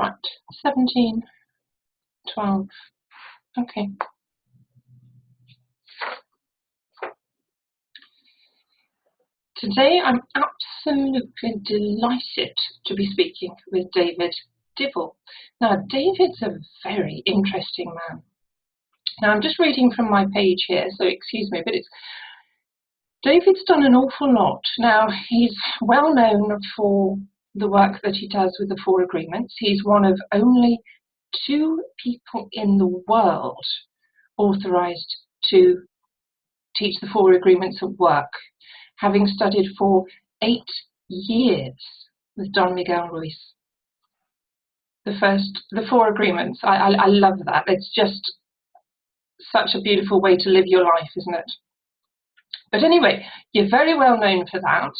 Right, 17, 12. Okay. Today I'm absolutely delighted to be speaking with David Dibble. Now, David's a very interesting man. Now, I'm just reading from my page here, so excuse me, but David's done an awful lot. Now, he's well known for the work that he does with the 4 agreements. He's one of only 2 people in the world authorized to teach the 4 agreements at work, having studied for 8 years with Don Miguel Ruiz. The 4 agreements, I love that. It's just such a beautiful way to live your life, isn't it? But anyway, you're very well known for that.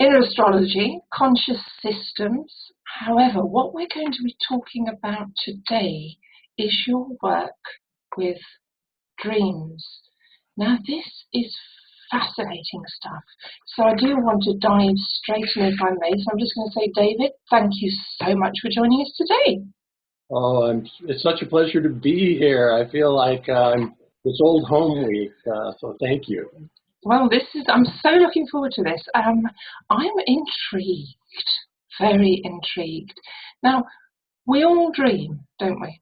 Inner astrology, conscious systems. However, what we're going to be talking about today is your work with dreams. Now, this is fascinating stuff. So I do want to dive straight in, if I may. So I'm just going to say, David, thank you so much for joining us today. Oh, it's such a pleasure to be here. I feel like it's old home week, so thank you. Well, I'm so looking forward to this. I'm intrigued, very intrigued. Now, we all dream, don't we?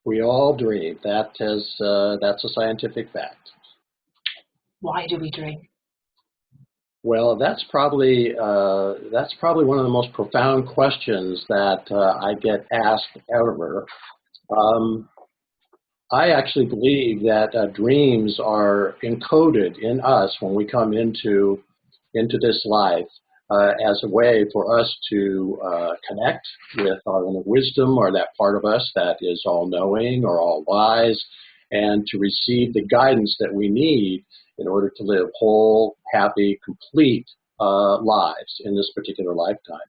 We all dream. That's a scientific fact. Why do we dream? Well, that's probably one of the most profound questions that I get asked ever. I actually believe that dreams are encoded in us when we come into this life as a way for us to connect with our inner wisdom, or that part of us that is all-knowing or all-wise, and to receive the guidance that we need in order to live whole, happy, complete lives in this particular lifetime.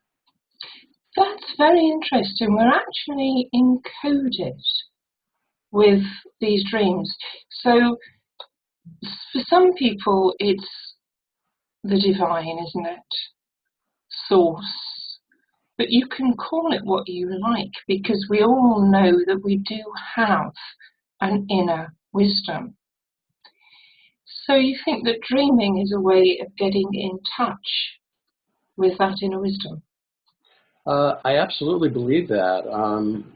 That's very interesting. We're actually encoded with these dreams. So for some people, it's the divine, isn't it? Source. But you can call it what you like, because we all know that we do have an inner wisdom. So you think that dreaming is a way of getting in touch with that inner wisdom? I absolutely believe that.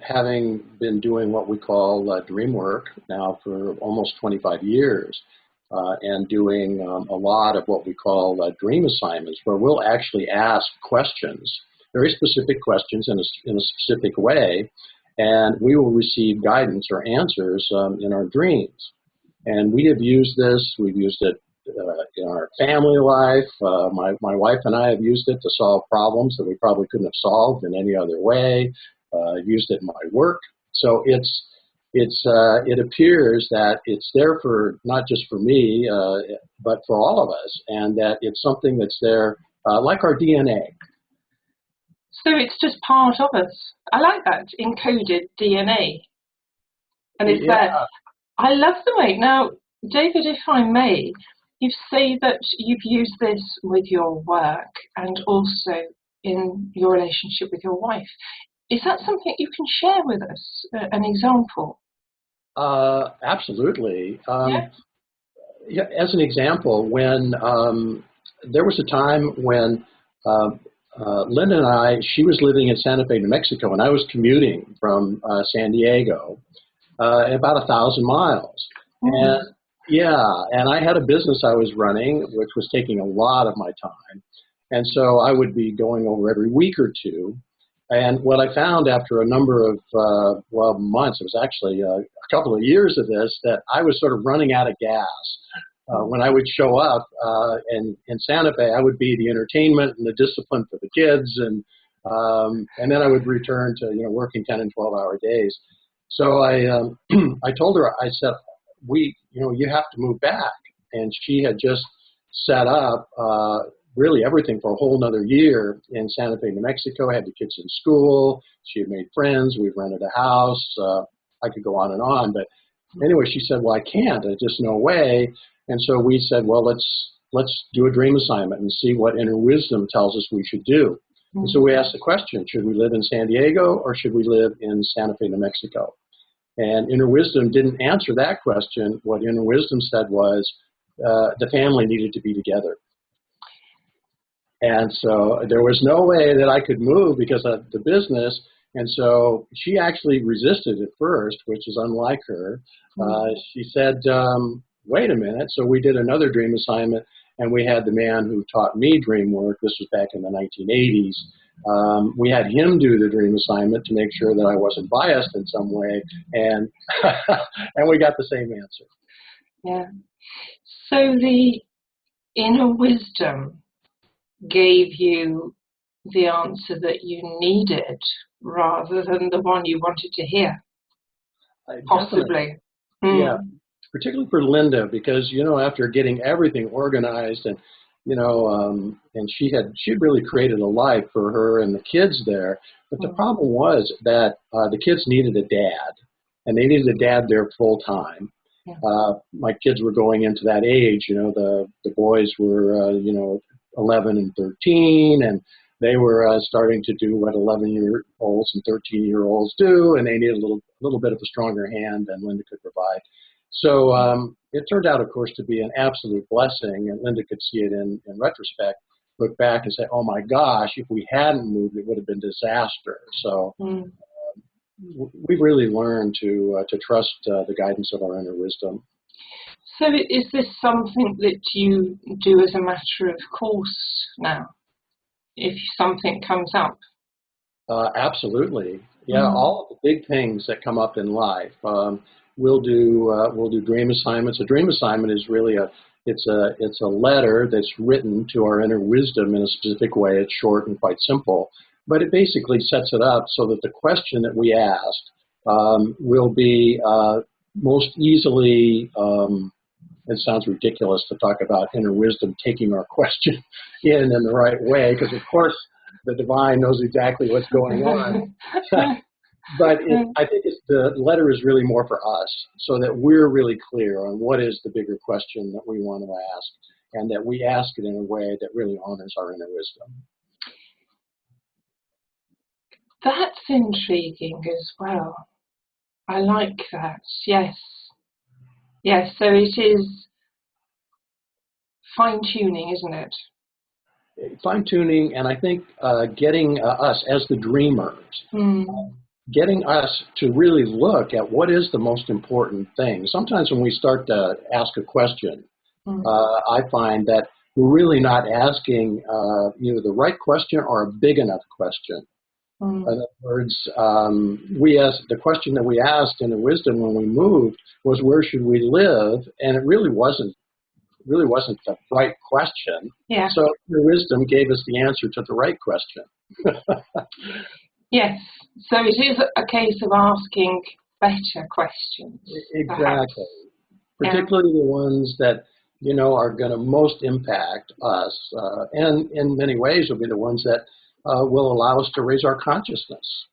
Having been doing what we call DreamWork now for almost 25 years, and doing a lot of what we call dream assignments, where we'll actually ask questions, very specific questions in a specific way, and we will receive guidance or answers in our dreams. And we have used this. We've used it in our family life. My wife and I have used it to solve problems that we probably couldn't have solved in any other way. Used it in my work. So it appears that it's there for not just for me, but for all of us, and that it's something that's there like our DNA. So it's just part of us. I like that, encoded DNA. And it's there. I love the way. Now, David, if I may, you say that you've used this with your work and also in your relationship with your wife. Is that something you can share with us, an example? Absolutely. Yeah, as an example, when there was a time when Linda and I, she was living in Santa Fe, New Mexico, and I was commuting from San Diego, about 1,000 miles. And and I had a business I was running, which was taking a lot of my time. And so I would be going over every week or two. And what I found after a number of, months, it was actually a couple of years of this, that I was sort of running out of gas. When I would show up in Santa Fe, I would be the entertainment and the discipline for the kids. And then I would return to, working 10 and 12-hour days. So I told her, I said, you have to move back. And she had just set up really everything for a whole nother year in Santa Fe, New Mexico. I had the kids in school. She had made friends. We've rented a house. I could go on and on. But anyway, she said, well, I can't. There's just no way. And so we said, well, let's do a dream assignment and see what inner wisdom tells us we should do. And so we asked the question, should we live in San Diego or should we live in Santa Fe, New Mexico? And Inner Wisdom didn't answer that question. What Inner Wisdom said was the family needed to be together. And so there was no way that I could move because of the business. And so she actually resisted at first, which is unlike her. She said, wait a minute. So we did another dream assignment, and we had the man who taught me DreamWork. This was back in the 1980s. We had him do the dream assignment to make sure that I wasn't biased in some way, and and we got the same answer. Yeah. So the Inner Wisdom gave you the answer that you needed rather than the one you wanted to hear, possibly. Yeah, particularly for Linda, because, you know, after getting everything organized and, you know, and she'd really created a life for her and the kids there. But the problem was that the kids needed a dad, and they needed a dad there full time. Yeah. My kids were going into that age, you know, the boys were, you know, 11 and 13, and they were starting to do what 11-year-olds and 13-year-olds do, and they needed a little bit of a stronger hand than Linda could provide. So it turned out, of course, to be an absolute blessing, and Linda could see it in retrospect, look back and say, oh my gosh, if we hadn't moved, it would have been disaster. So we've really learned to trust the guidance of our inner wisdom. So is this something that you do as a matter of course now, if something comes up? Absolutely. Yeah, all of the big things that come up in life. We'll do dream assignments. A dream assignment is really it's a letter that's written to our inner wisdom in a specific way. It's short and quite simple, but it basically sets it up so that the question that we asked will be most easily. It sounds ridiculous to talk about inner wisdom taking our question in the right way, because of course the divine knows exactly what's going on. But I think the letter is really more for us, so that we're really clear on what is the bigger question that we want to ask, and that we ask it in a way that really honors our inner wisdom. That's intriguing as well. I like that. Yes. Yes, so it is fine-tuning, isn't it? Fine-tuning, and I think getting us as the dreamers, getting us to really look at what is the most important thing. Sometimes when we start to ask a question, I find that we're really not asking the right question or a big enough question. In other words, the question that we asked in the wisdom when we moved was, where should we live? And it really wasn't the right question. Yeah. So the wisdom gave us the answer to the right question. Yes. So it is a case of asking better questions. Exactly. Perhaps. Particularly the ones that, you know, are going to most impact us, and in many ways will be the ones that will allow us to raise our consciousness.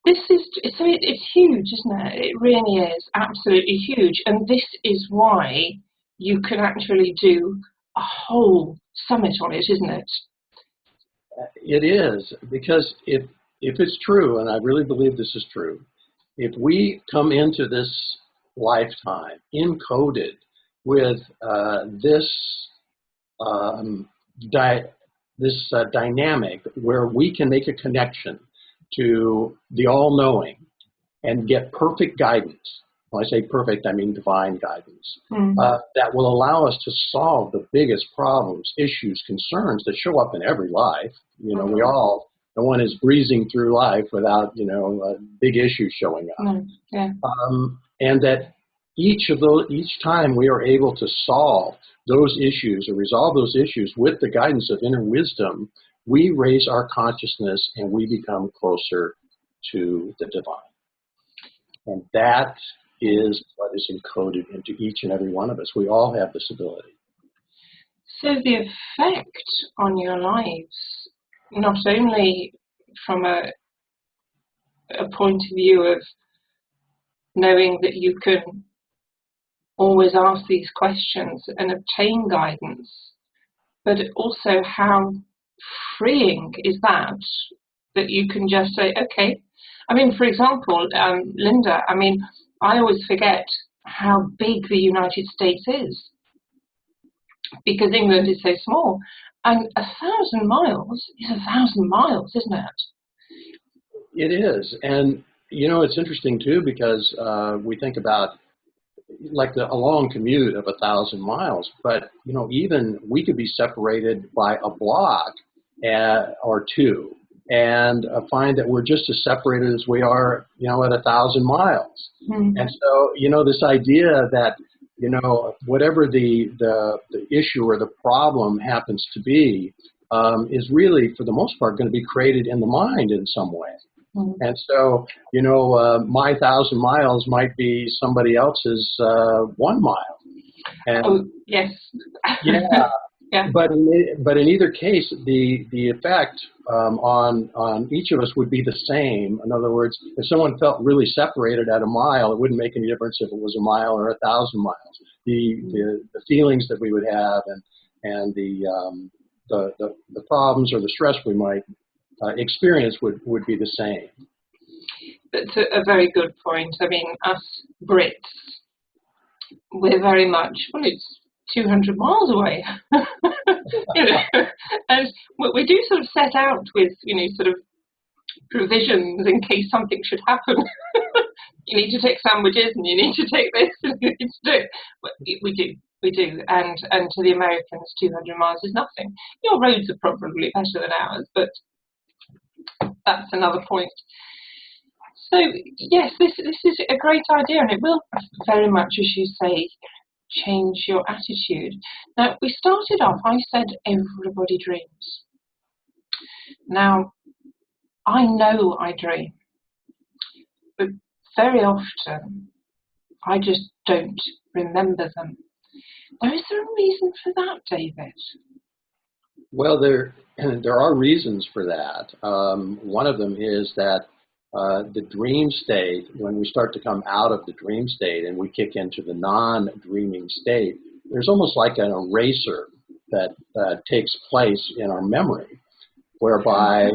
It's huge, isn't it? It really is absolutely huge. And this is why you can actually do a whole summit on it, isn't it? It is, because if it's true, and I really believe this is true, if we come into this lifetime encoded with this dynamic where we can make a connection to the all-knowing and get perfect guidance. When I say perfect, I mean divine guidance. That will allow us to solve the biggest problems, issues, concerns that show up in every life. You know, we all, no one is breezing through life without, you know, a big issue showing up. And that each time we are able to solve those issues or resolve those issues with the guidance of inner wisdom, we raise our consciousness and we become closer to the divine. And that is what is encoded into each and every one of us. We all have this ability. So the effect on your lives, not only from a point of view of knowing that you can always ask these questions and obtain guidance, but also how freeing is that you can just say, okay. I mean, for example, Linda, I mean, I always forget how big the United States is because England is so small. And 1,000 miles is 1,000 miles, isn't it? It is. And, you know, it's interesting, too, because we think about like a long commute of 1,000 miles. But, you know, even we could be separated by a block or two and find that we're just as separated as we are, you know, at 1,000 miles. Mm-hmm. And so, you know, this idea that, you know, whatever the issue or the problem happens to be is really, for the most part, going to be created in the mind in some way. Mm-hmm. And so, you know, my 1,000 miles might be somebody else's 1 mile. And, oh, yes. Yeah. Yeah. But in either case, the effect on each of us would be the same. In other words, if someone felt really separated at a mile, it wouldn't make any difference if it was a mile or 1,000 miles. The feelings that we would have and the problems or the stress we might experience would be the same. That's a very good point. I mean, us Brits, we're very much, well, it's 200 miles away, you know, and we do sort of set out with, you know, sort of provisions in case something should happen. You need to take sandwiches and you need to take this and you need to do it. But we do, and to the Americans, 200 miles is nothing. Your roads are probably better than ours, but that's another point. So yes, this is a great idea, and it will very much, as you say, change your attitude. Now, we started off, I said everybody dreams. Now, I know I dream, but very often I just don't remember them. Now, is there a reason for that, David? Well, there are reasons for that. One of them is that the dream state, when we start to come out of the dream state and we kick into the non-dreaming state, there's almost like an eraser that takes place in our memory, whereby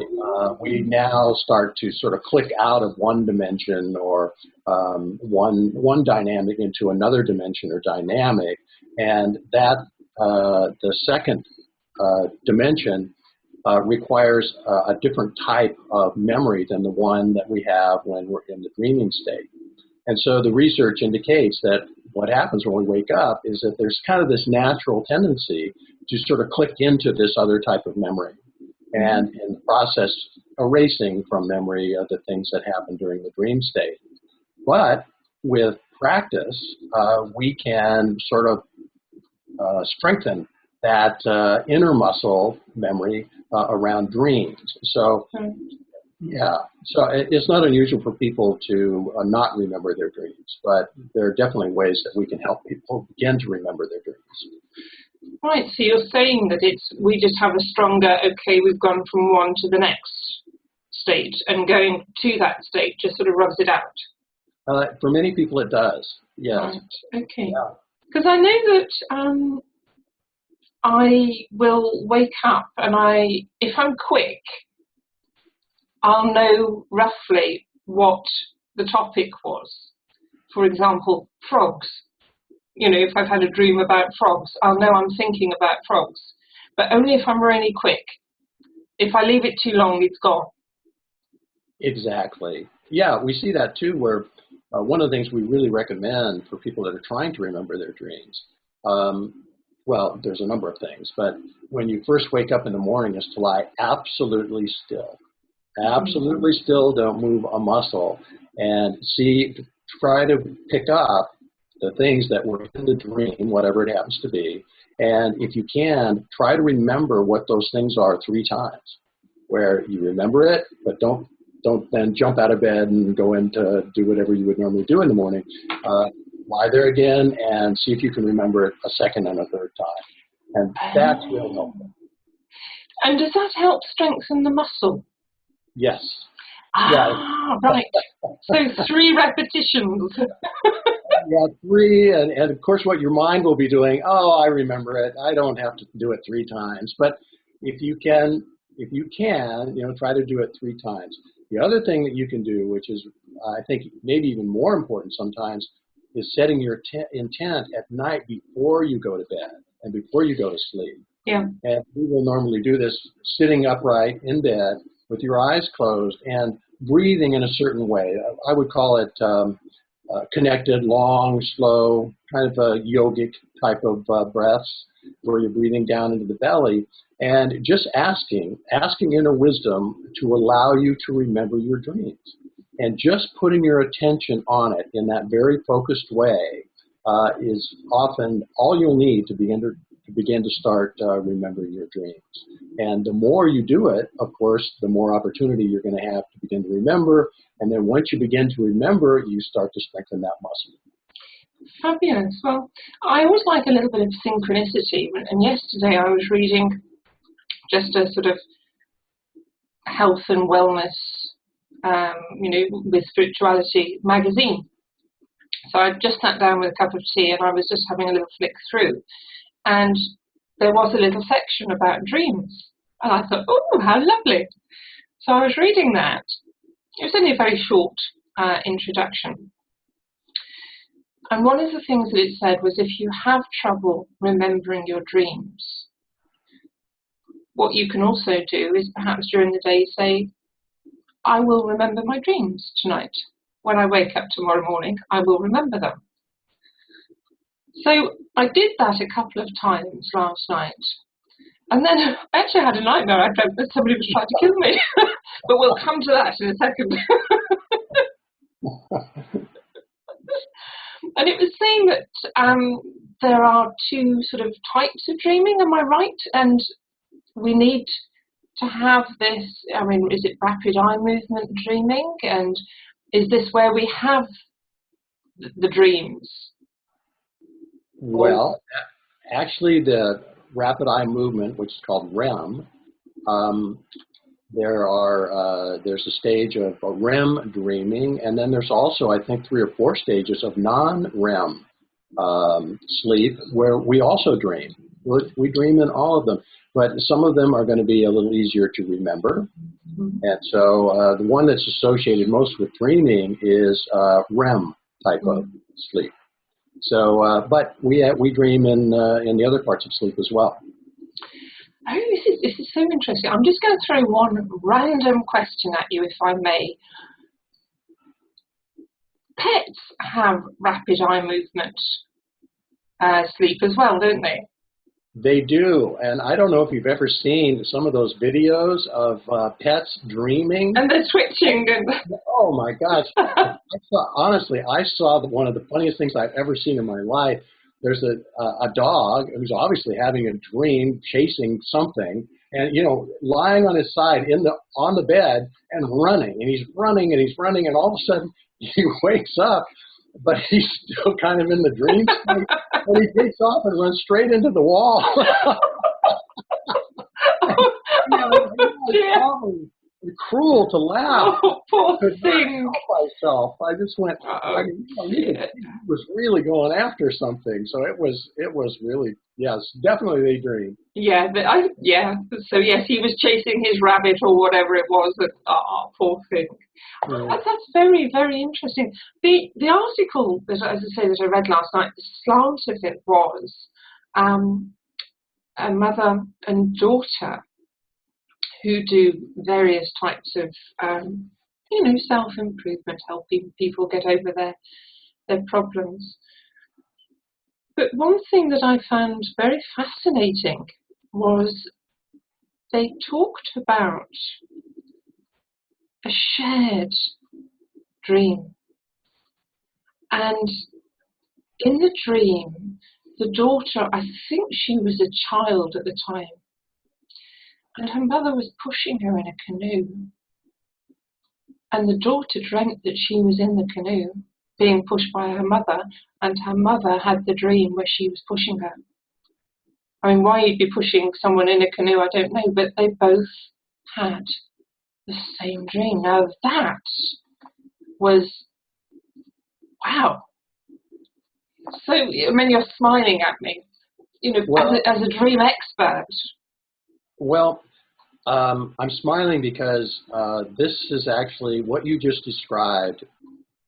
we now start to sort of click out of one dimension or one dynamic into another dimension or dynamic, and that the second dimension requires a different type of memory than the one that we have when we're in the dreaming state. And so the research indicates that what happens when we wake up is that there's kind of this natural tendency to sort of click into this other type of memory, and in the process erasing from memory the things that happened during the dream state. But with practice, we can sort of strengthen that inner muscle memory around dreams. So, yeah, so it's not unusual for people to not remember their dreams, but there are definitely ways that we can help people begin to remember their dreams. Right, so you're saying that we just have a stronger, okay, we've gone from one to the next state, and going to that state just sort of rubs it out. For many people it does, yes. Right, okay. Because I know that I will wake up and if I'm quick, I'll know roughly what the topic was. For example, frogs. You know, if I've had a dream about frogs, I'll know I'm thinking about frogs. But only if I'm really quick. If I leave it too long, it's gone. Exactly. Yeah, we see that too, where one of the things we really recommend for people that are trying to remember their dreams, well, there's a number of things, but when you first wake up in the morning is to lie absolutely still. Absolutely still, don't move a muscle, and try to pick up the things that were in the dream, whatever it happens to be, and if you can, try to remember what those things are 3 times, where you remember it, but don't then jump out of bed and go in to do whatever you would normally do in the morning. Lie there again and see if you can remember it a second and a third time. And that's really helpful. And does that help strengthen the muscle? Yes. Yeah, Ah, right. So 3 repetitions. yeah, 3, and of course what your mind will be doing, oh, I remember it. I don't have to do it 3 times. But if you can, try to do it 3 times. The other thing that you can do, which is I think maybe even more important sometimes, is setting your intent at night before you go to bed and before you go to sleep. Yeah. And we will normally do this sitting upright in bed with your eyes closed and breathing in a certain way. I would call it connected, long, slow, kind of a yogic type of breaths where you're breathing down into the belly and just asking inner wisdom to allow you to remember your dreams. And just putting your attention on it in that very focused way is often all you'll need to begin to start remembering your dreams. And the more you do it, of course, the more opportunity you're going to have to begin to remember. And then once you begin to remember, you start to strengthen that muscle. Fabulous. Well, I always like a little bit of synchronicity. And yesterday I was reading just a sort of health and wellness, with spirituality magazine. So I just sat down with a cup of tea and I was just having a little flick through. And there was a little section about dreams. And I thought, oh, how lovely. So I was reading that. It was only a very short introduction. And one of the things that it said was if you have trouble remembering your dreams, what you can also do is perhaps during the day say, I will remember my dreams tonight. When I wake up tomorrow morning, I will remember them. So I did that a couple of times last night. And then I actually had a nightmare. I dreamt that somebody was trying to kill me. But we'll come to that in a second. And it was saying that there are 2 sort of types of dreaming, am I right? And we need to have this, is it rapid eye movement dreaming? And is this where we have the dreams? Well, actually the rapid eye movement, which is called REM, there's a stage of REM dreaming, and then there's also, I think, 3 or 4 stages of non-REM sleep where we also dream. We dream in all of them, but some of them are going to be a little easier to remember. And so the one that's associated most with dreaming is REM type of sleep. So, but we dream in the other parts of sleep as well. Oh, this is so interesting. I'm just going to throw one random question at you, if I may. Pets have rapid eye movement sleep as well, don't they? They do, and I don't know if you've ever seen some of those videos of pets dreaming. And they're twitching. And oh my gosh! I saw one of the funniest things I've ever seen in my life. There's a dog who's obviously having a dream, chasing something, and lying on his side on the bed and running, and he's running and he's running, and all of a sudden he wakes up, but he's still kind of in the dream state, and he takes off and runs straight into the wall. It's cruel to laugh. Oh, poor thing. Myself. I just went. He was really going after something. So it was really, yes, definitely they dream. Yeah, So yes, he was chasing his rabbit or whatever it was. Poor thing. That's very, very interesting. The article that, as I say, that I read last night, the slant of it was a mother and daughter who do various types of, self-improvement, helping people get over their problems. But one thing that I found very fascinating was they talked about a shared dream. And in the dream, the daughter, I think she was a child at the time, and her mother was pushing her in a canoe. And the daughter dreamt that she was in the canoe, being pushed by her mother, and her mother had the dream where she was pushing her. I mean, why you'd be pushing someone in a canoe, I don't know, but they both had the same dream. Now that was, wow. So, I mean, you're smiling at me, Well, as a dream expert. well, I'm smiling because this is actually what you just described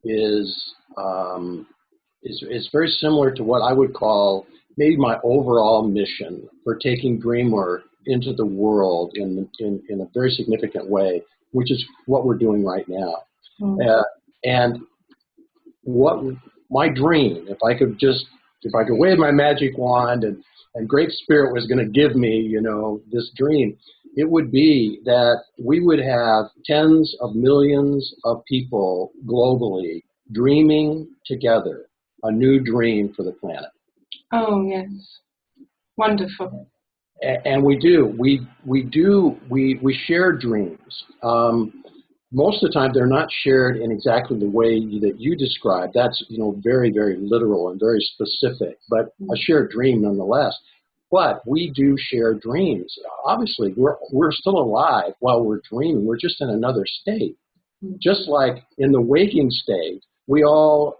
is very similar to what I would call maybe my overall mission for taking DreamWork into the world in a very significant way, which is what we're doing right now. And what my dream, if I could wave my magic wand and Great Spirit was going to give me, this dream, it would be that we would have tens of millions of people globally dreaming together a new dream for the planet. Oh, yes. Wonderful. And we do. We share dreams. Most of the time, they're not shared in exactly the way that you described. That's, very, very literal and very specific, but a shared dream nonetheless. But we do share dreams. Obviously, we're still alive while we're dreaming. We're just in another state. Just like in the waking state, we all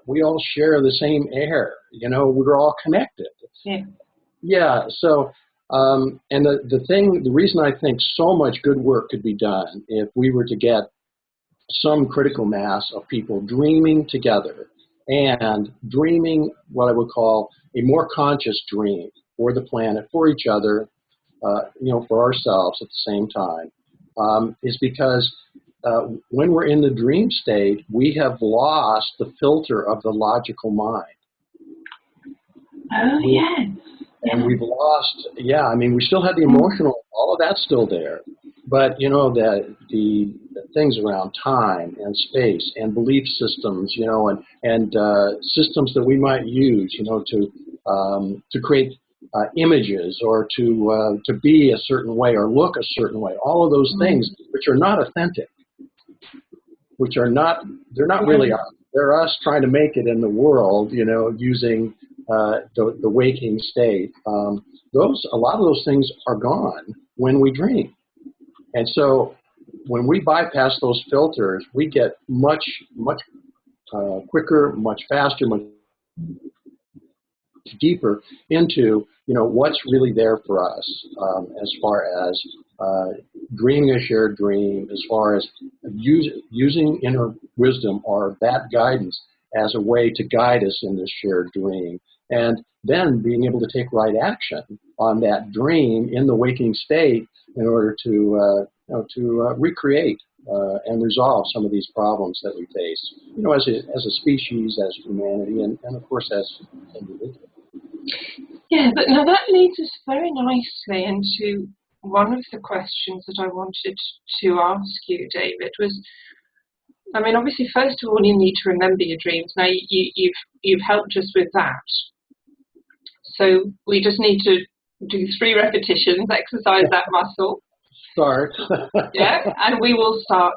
share the same air. We're all connected. Yeah. Yeah. So, and the reason I think so much good work could be done if we were to get some critical mass of people dreaming together and dreaming what I would call a more conscious dream for the planet, for each other, for ourselves at the same time, is because when we're in the dream state, we have lost the filter of the logical mind. Oh, yes. And we've lost, we still have the emotional, all of that's still there. But, the things around time and space and belief systems, and systems that we might use, to create images or to be a certain way or look a certain way, all of those things which are not authentic, they're not really us. They're us trying to make it in the world, using the waking state. A lot of those things are gone when we dream. And so when we bypass those filters, we get much, much quicker, much faster, much deeper into, what's really there for us, as far as dreaming a shared dream, as far as using inner wisdom or that guidance as a way to guide us in this shared dream. And then being able to take right action on that dream in the waking state in order to recreate and resolve some of these problems that we face, as a species, as humanity, and of course as individuals. Yeah, but now that leads us very nicely into one of the questions that I wanted to ask you, David, was, obviously, first of all, you need to remember your dreams. Now, you've helped us with that. So we just need to do 3 repetitions, exercise that muscle. Start. Yeah, and we will start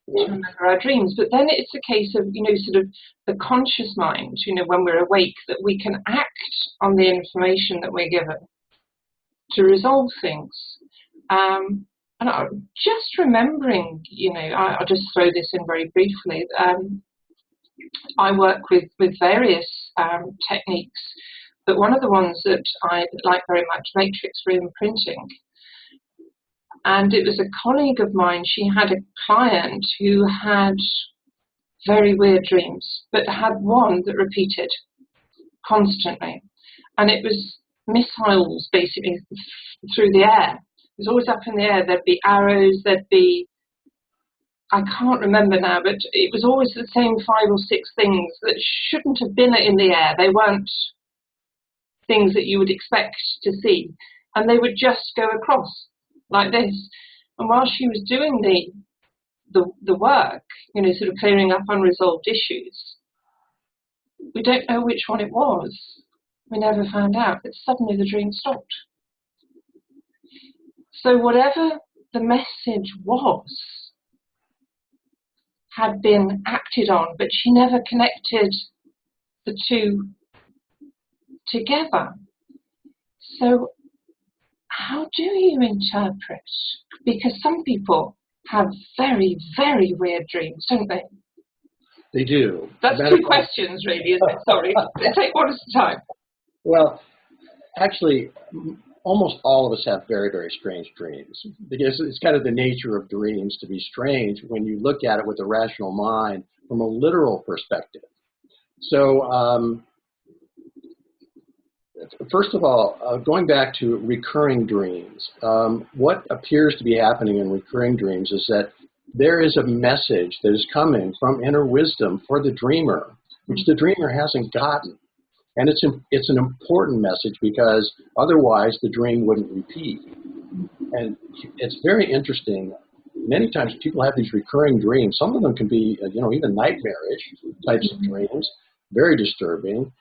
to remember our dreams. But then it's a case of, sort of the conscious mind, when we're awake, that we can act on the information that we're given to resolve things. And I'm just remembering, I'll just throw this in very briefly. I work with various techniques, but one of the ones that I like very much, matrix reimprinting. And it was a colleague of mine, she had a client who had very weird dreams, but had one that repeated constantly. And it was missiles, basically, through the air. It was always up in the air. There'd be arrows, there'd be, I can't remember now, but it was always the same 5 or 6 things that shouldn't have been in the air. They weren't things that you would expect to see. And they would just go across like this. And while she was doing the work, sort of clearing up unresolved issues, we don't know which one it was. We never found out, but suddenly the dream stopped. So whatever the message was had been acted on, but she never connected the 2 together. So how do you interpret? Because some people have very, very weird dreams, don't they? They do. That's two questions, really, isn't it? Sorry. Take one at a time. Well, actually, almost all of us have very, very strange dreams, because it's kind of the nature of dreams to be strange when you look at it with a rational mind from a literal perspective. So, first of all, going back to recurring dreams, what appears to be happening in recurring dreams is that there is a message that is coming from inner wisdom for the dreamer, which the dreamer hasn't gotten. And it's an important message, because otherwise the dream wouldn't repeat. And it's very interesting. Many times people have these recurring dreams. Some of them can be, even nightmarish types of dreams, very disturbing.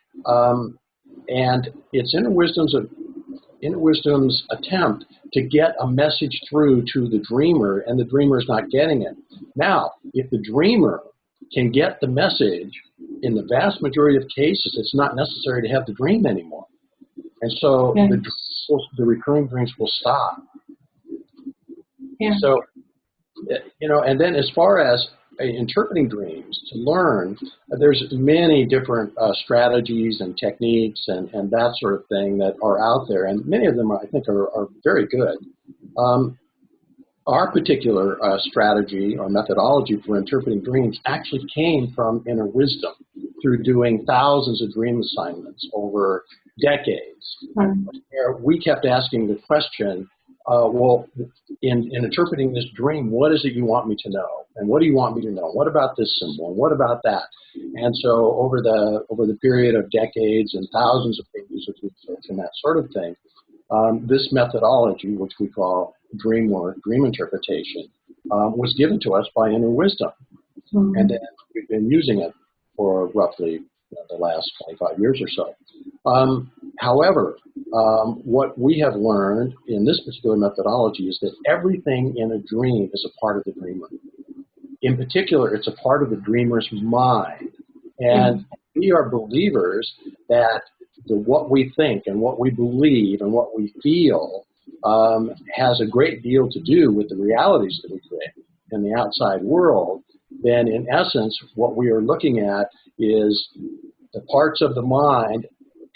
And it's inner wisdom's attempt to get a message through to the dreamer, and the dreamer is not getting it. Now, if the dreamer can get the message, in the vast majority of cases, it's not necessary to have the dream anymore. And so the recurring dreams will stop. Yeah. So, and then as far as interpreting dreams, to learn, there's many different strategies and techniques and that sort of thing that are out there, and many of them I think are very good. Our particular strategy or methodology for interpreting dreams actually came from inner wisdom through doing thousands of dream assignments over decades. Where we kept asking the question, well, in interpreting this dream, what is it you want me to know? And what do you want me to know? What about this symbol? And what about that? And so over the period of decades and thousands of pages of research and that sort of thing, this methodology, which we call DreamWork, dream interpretation, was given to us by inner wisdom. And then we've been using it for roughly the last 25 years or so. However, what we have learned in this particular methodology is that everything in a dream is a part of the dreamer. In particular, it's a part of the dreamer's mind. And we are believers that what we think and what we believe and what we feel has a great deal to do with the realities that we create in the outside world. Then, in essence, what we are looking at is the parts of the mind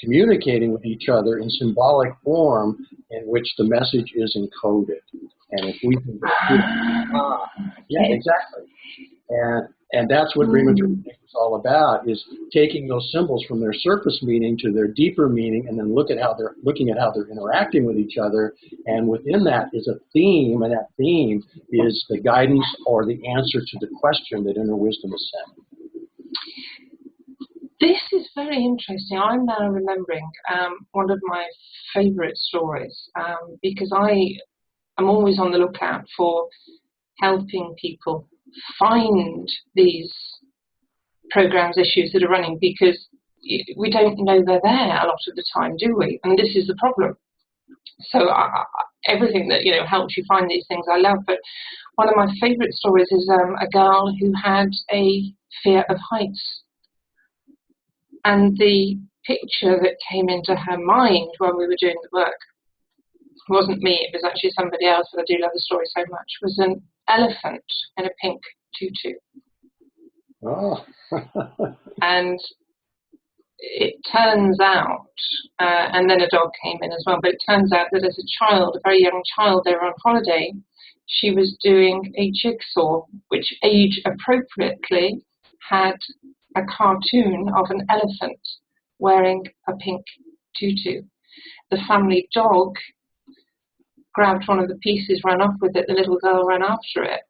communicating with each other in symbolic form in which the message is encoded. And if we can exactly. And that's what dream interpretation is all about, is taking those symbols from their surface meaning to their deeper meaning, and then looking at how they're interacting with each other. And within that is a theme, and that theme is the guidance or the answer to the question that inner wisdom is sent. This is very interesting. I'm now remembering one of my favorite stories, because I am always on the lookout for helping people find these programs, issues that are running, because we don't know they're there a lot of the time, do we? And this is the problem. So everything that helps you find these things I love, but one of my favorite stories is a girl who had a fear of heights. And the picture that came into her mind when we were doing the work wasn't me, it was actually somebody else, but I do love the story so much, was an elephant in a pink tutu. Oh. And it turns out, and then a dog came in as well, but it turns out that as a child, a very young child, they were on holiday, she was doing a jigsaw, which age appropriately had a cartoon of an elephant wearing a pink tutu. The family dog grabbed one of the pieces, ran off with it, the little girl ran after it,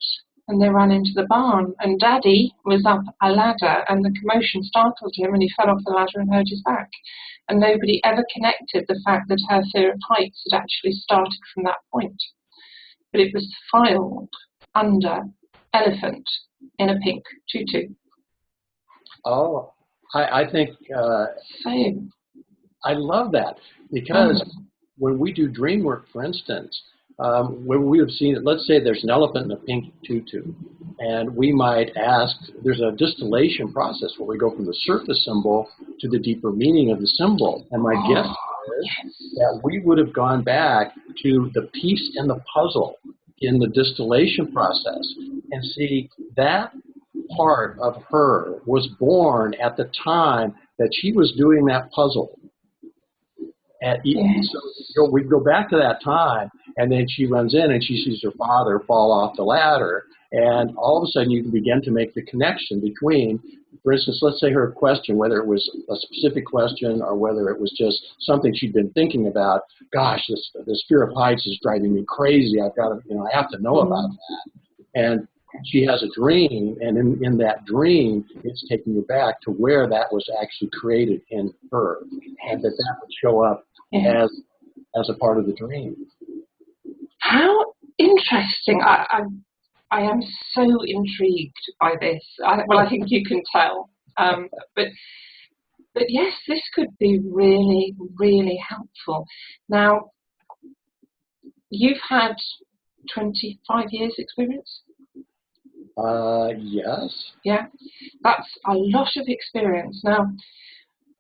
and they ran into the barn, and Daddy was up a ladder, and the commotion startled him, and he fell off the ladder and hurt his back. And nobody ever connected the fact that her fear of heights had actually started from that point. But it was filed under elephant in a pink tutu. Oh, I think I love that, because when we do dream work, for instance, when we have seen it, let's say there's an elephant in a pink tutu, and we might ask, there's a distillation process where we go from the surface symbol to the deeper meaning of the symbol. And my guess is that we would have gone back to the piece in the puzzle in the distillation process and see that part of her was born at the time that she was doing that puzzle. So we go back to that time, and then she runs in and she sees her father fall off the ladder, and all of a sudden you can begin to make the connection between, for instance, let's say her question, whether it was a specific question or whether it was just something she'd been thinking about. Gosh, this fear of heights is driving me crazy. I've got to, I have to know about that. And she has a dream, and in that dream, it's taking her back to where that was actually created in her, and that would show up as a part of the dream. How interesting! I am so intrigued by this. I think you can tell. But yes, this could be really, really helpful. Now, you've had 25 years experience? Yes. Yeah, that's a lot of experience. Now,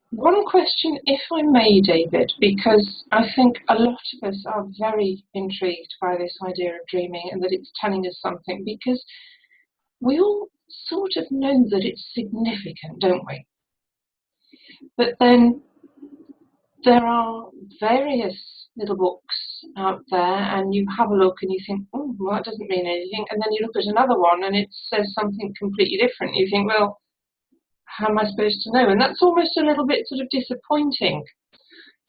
one question, if I may, David, because I think a lot of us are very intrigued by this idea of dreaming and that it's telling us something, because we all sort of know that it's significant, don't we? But then there are various little books out there, and you have a look and you think, oh, well, that doesn't mean anything. And then you look at another one and it says something completely different. You think, well, how am I supposed to know? And that's almost a little bit sort of disappointing,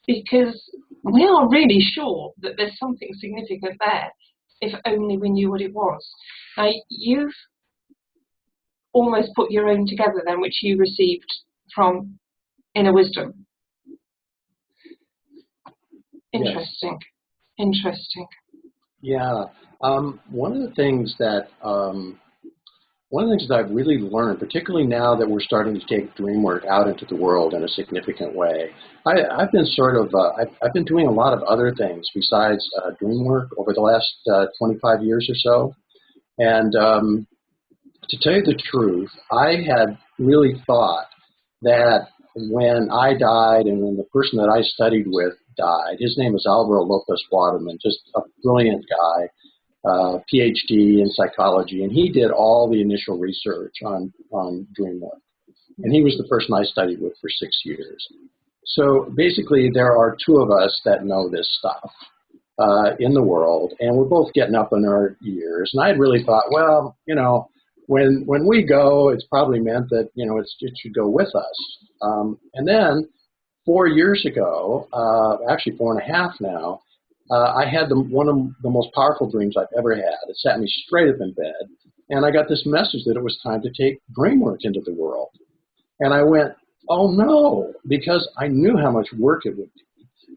because we are really sure that there's something significant there, if only we knew what it was. Now, you've almost put your own together then, which you received from Inner Wisdom. Interesting. Yes. Interesting. Yeah. One of the things that I've really learned, particularly now that we're starting to take DreamWork out into the world in a significant way, I've been I've been doing a lot of other things besides DreamWork over the last 25 years or so. And to tell you the truth, I had really thought that when I died and when the person that I studied with died, his name is Alvaro Lopez Waterman, just a brilliant guy, PhD in psychology, and he did all the initial research on DreamWork. And he was the person I studied with for 6 years. So basically, there are two of us that know this stuff in the world, and we're both getting up in our years. And I had really thought, well, when we go, it's probably meant that, it should go with us. And then 4 years ago, actually 4.5 now, I had one of the most powerful dreams I've ever had. It sat me straight up in bed, and I got this message that it was time to take DreamWork into the world. And I went, oh no, because I knew how much work it would be.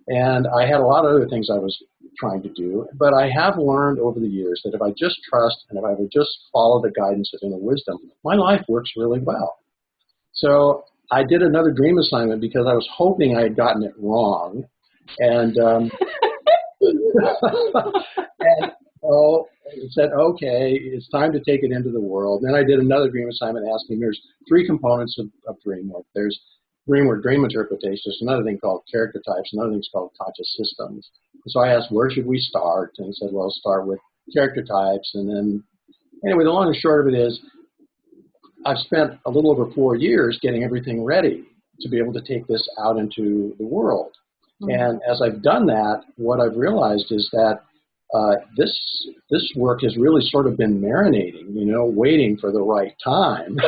And I had a lot of other things I was trying to do, but I have learned over the years that if I just trust and if I would just follow the guidance of Inner Wisdom, my life works really well. So I did another dream assignment because I was hoping I had gotten it wrong. And and said, okay, it's time to take it into the world. Then I did another dream assignment asking, there's 3 components of DreamWork. There's DreamWork dream interpretation. There's another thing called character types. Another thing's called conscious systems. And so I asked, where should we start? And he said, well, start with character types. And then, anyway, the long and short of it is, I've spent a little over 4 years getting everything ready to be able to take this out into the world. And as I've done that, what I've realized is that this work has really sort of been marinating, waiting for the right time.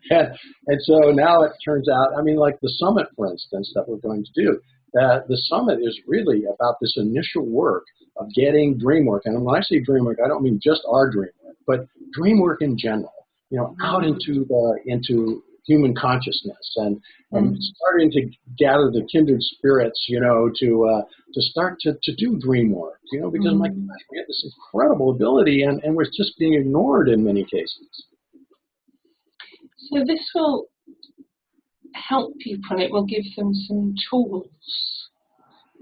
and so now it turns out, like the summit, for instance, that we're going to do, that the summit is really about this initial work of getting DreamWork. And when I say DreamWork, I don't mean just our DreamWork, but DreamWork in general, out into human consciousness and starting to gather the kindred spirits, to start to do dream work, because my gosh, we have this incredible ability and we're just being ignored in many cases. So this will help people, it will give them some tools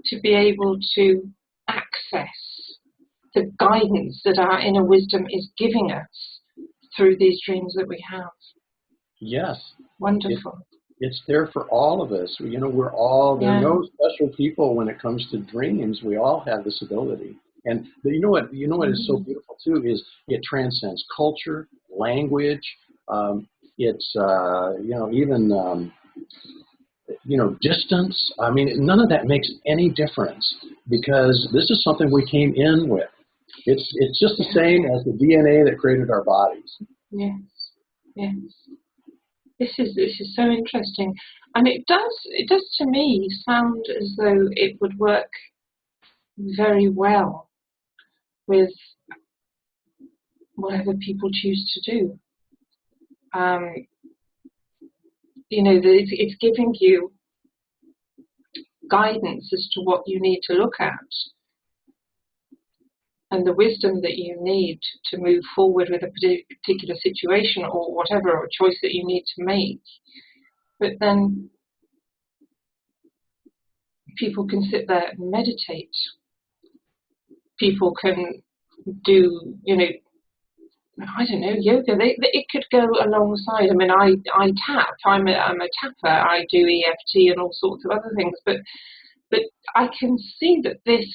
to be able to access the guidance that our inner wisdom is giving us through these dreams that we have. Yes. Wonderful. It's there for all of us. We're all, there are no special people when it comes to dreams. We all have this ability. You know what is so beautiful too is it transcends culture, language. It's even distance. I mean, none of that makes any difference because this is something we came in with. It's just the same as the DNA that created our bodies. Yes, yes. This is so interesting, and it does to me sound as though it would work very well with whatever people choose to do. It's giving you guidance as to what you need to look at and the wisdom that you need to move forward with a particular situation or whatever, or choice that you need to make. But then people can sit there and meditate. People can do, I don't know, yoga. It could go alongside. I mean, I tap. I'm a tapper. I do EFT and all sorts of other things. But I can see that this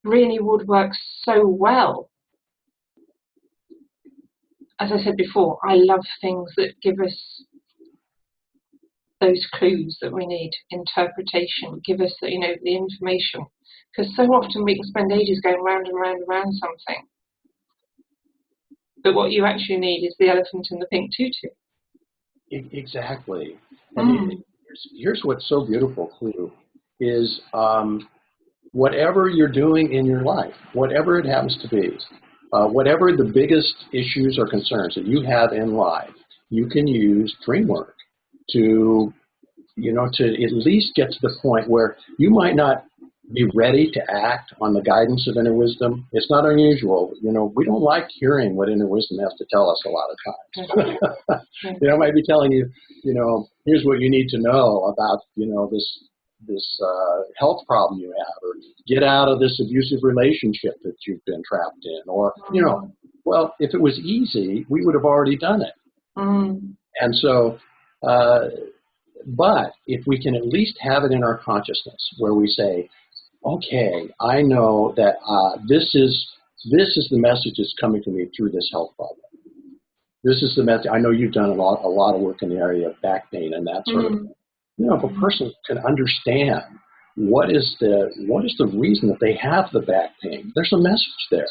really would work so well. As I said before, I love things that give us those clues that we need, interpretation, give us the information. Because so often we can spend ages going round and round and round something. But what you actually need is the elephant in the pink tutu. Exactly. And here's what's so beautiful, Clue, is whatever you're doing in your life, whatever it happens to be, whatever the biggest issues or concerns that you have in life, you can use DreamWork to at least get to the point where you might not be ready to act on the guidance of inner wisdom. It's not unusual. We don't like hearing what inner wisdom has to tell us a lot of times. It might be telling you, here's what you need to know about, this health problem you have, or get out of this abusive relationship that you've been trapped in, or, well, if it was easy, we would have already done it. And so, but if we can at least have it in our consciousness where we say, okay, I know that this is the message that's coming to me through this health problem. This is the message. I know you've done a lot of work in the area of back pain and that sort of thing. If a person can understand what is the reason that they have the back pain, there's a message there.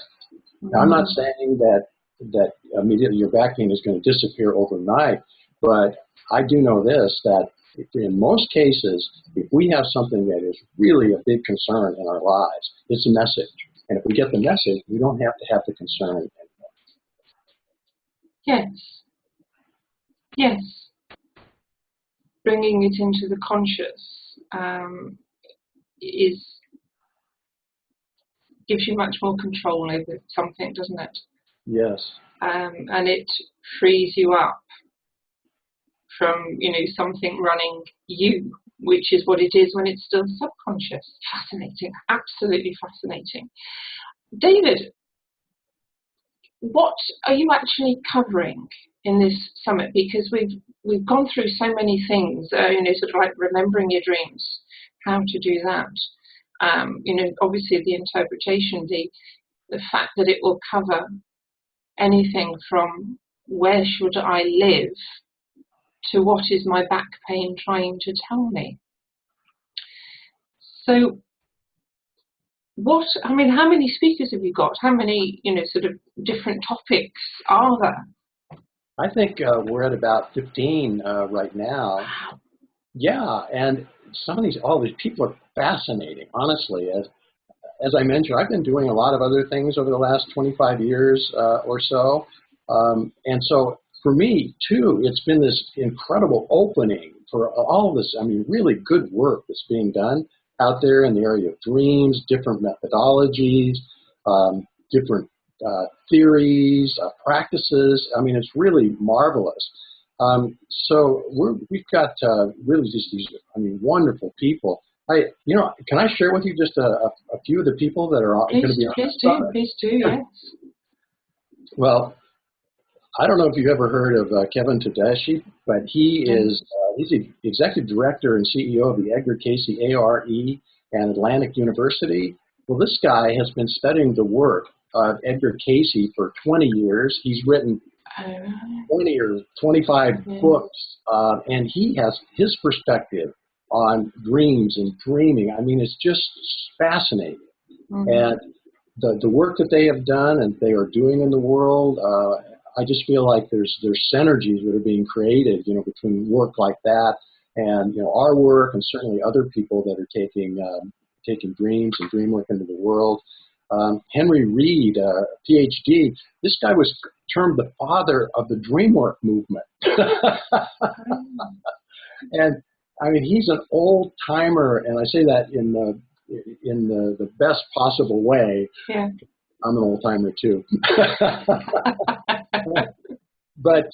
Now, I'm not saying that immediately your back pain is going to disappear overnight, but I do know this, that in most cases, if we have something that is really a big concern in our lives, it's a message. And if we get the message, we don't have to have the concern anymore. Yes. Bringing it into the conscious gives you much more control over something, doesn't it? Yes. And it frees you up from, something running you, which is what it is when it's still subconscious. Fascinating, absolutely fascinating. David, what are you actually covering in this summit? Because we've gone through so many things, sort of like remembering your dreams, how to do that. Obviously the interpretation, the fact that it will cover anything from where should I live to what is my back pain trying to tell me. So how many speakers have you got? How many, sort of different topics are there? I think we're at about 15 right now. Wow. Yeah, and all these people are fascinating, honestly. As I mentioned, I've been doing a lot of other things over the last 25 years or so. And so for me, too, it's been this incredible opening for all this, really good work that's being done out there in the area of dreams, different methodologies, different theories, practices. It's really marvelous. So we've got really just these, wonderful people. Can I share with you just a few of the people that are going to be on this summit? Please do, yes. Well, I don't know if you've ever heard of Kevin Tedeschi, but he's the executive director and CEO of the Edgar Casey ARE and Atlantic University. Well, this guy has been studying the work of Edgar Cayce for 20 years. He's written 20 or 25 books, and he has his perspective on dreams and dreaming. I mean, it's just fascinating. And the work that they have done and they are doing in the world, I just feel like there's synergies that are being created, between work like that and, our work, and certainly other people that are taking dreams and dream work into the world. Henry Reed, PhD, this guy was termed the father of the DreamWork movement. And I mean, he's an old timer, and I say that in the best possible way. Yeah. I'm an old timer too. But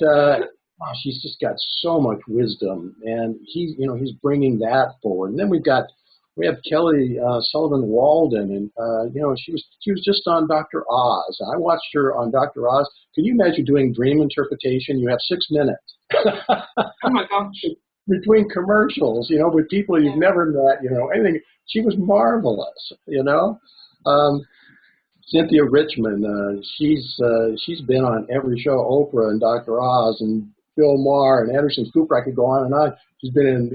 she's just got so much wisdom, and he's bringing that forward. And then we have Kelly Sullivan Walden, and she was just on Dr. Oz. I watched her on Dr. Oz. Can you imagine doing dream interpretation? You have 6 minutes. Oh my gosh. Between commercials, with people you've never met, anything. She was marvelous, Cynthia Richmond, she's been on every show, Oprah and Dr. Oz and Bill Maher and Anderson Cooper. I could go on and on. She's been in,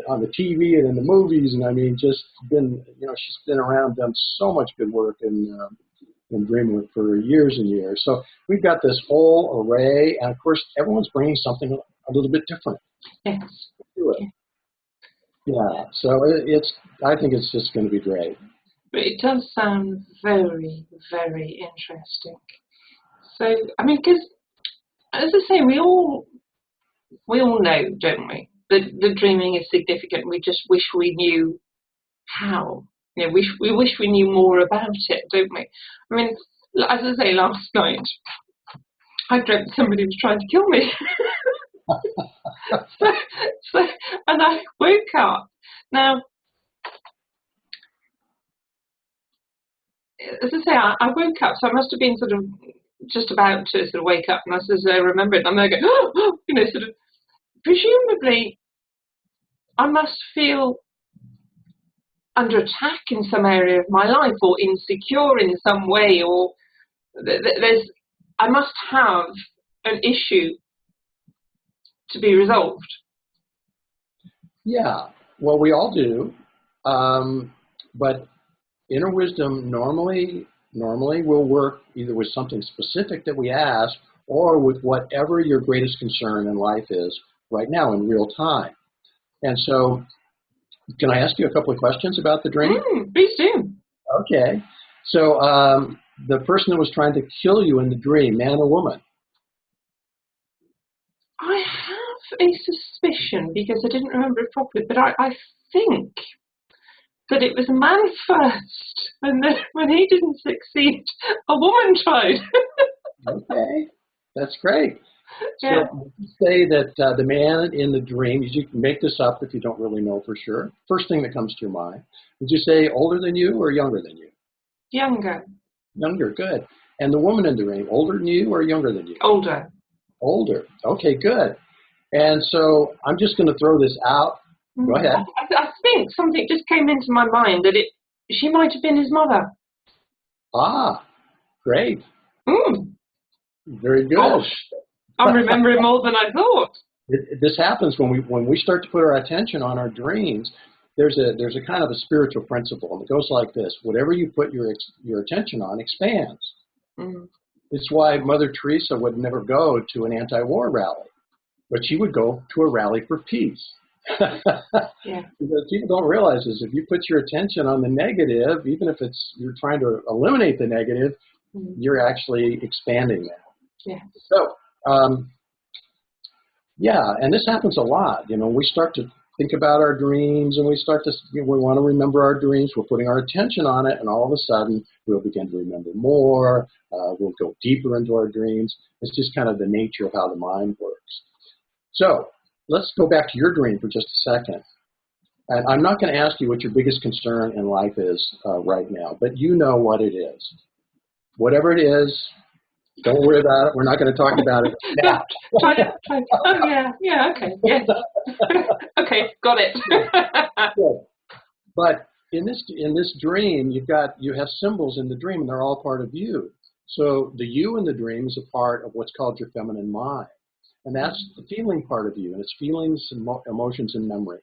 on the TV and in the movies, and I mean, just been, she's been around, done so much good work in DreamWork for years and years. So we've got this whole array, and of course, everyone's bringing something a little bit different. Yes. To it. Yeah. So I think it's just going to be great. But it does sound very, very interesting. So, I mean, because, as I say, we all know, don't we, that the dreaming is significant. We just wish we knew how. We wish we knew more about it, don't we? I mean, as I say, last night, I dreamt somebody was trying to kill me. so, and I woke up. Now, as I say, I woke up, so I must have been sort of just about to sort of wake up, and as I remember it, I'm there going, sort of, presumably, I must feel under attack in some area of my life, or insecure in some way, or I must have an issue to be resolved. Yeah, well, we all do, but inner wisdom normally will work either with something specific that we ask, or with whatever your greatest concern in life is right now in real time. And so, can I ask you a couple of questions about the dream? Please do. Okay. So the person that was trying to kill you in the dream, man or woman? I have a suspicion, because I didn't remember it properly, but I think that it was a man first, and then when he didn't succeed, a woman tried. Okay, that's great. Yeah. So say that the man in the dream, you can make this up if you don't really know for sure. First thing that comes to your mind, would you say older than you or younger than you? Younger. Younger, good. And the woman in the dream, older than you or younger than you? Older. Older. Okay, good. And so I'm just going to throw this out. Go ahead. I think something just came into my mind that she might have been his mother. Ah, great. Very good. Gosh, I'm remembering more than I thought. This happens when we start to put our attention on our dreams. There's a kind of a spiritual principle, and it goes like this: whatever you put your attention on expands. It's why Mother Teresa would never go to an anti-war rally, but she would go to a rally for peace. Yeah. Because people don't realize is if you put your attention on the negative, even if you're trying to eliminate the negative, you're actually expanding that. Yeah. So, and this happens a lot. We start to think about our dreams, and we start to we want to remember our dreams. We're putting our attention on it, and all of a sudden we'll begin to remember more. We'll go deeper into our dreams. It's just kind of the nature of how the mind works. So let's go back to your dream for just a second. And I'm not going to ask you what your biggest concern in life is right now, but you know what it is. Whatever it is, don't worry about it. We're not going to talk about it now. Try it. Oh, yeah, okay, yes. Okay, got it. Good. But in this dream, you have symbols in the dream, and they're all part of you. So the you in the dream is a part of what's called your feminine mind, and that's the feeling part of you, and it's feelings, emotions, and memories.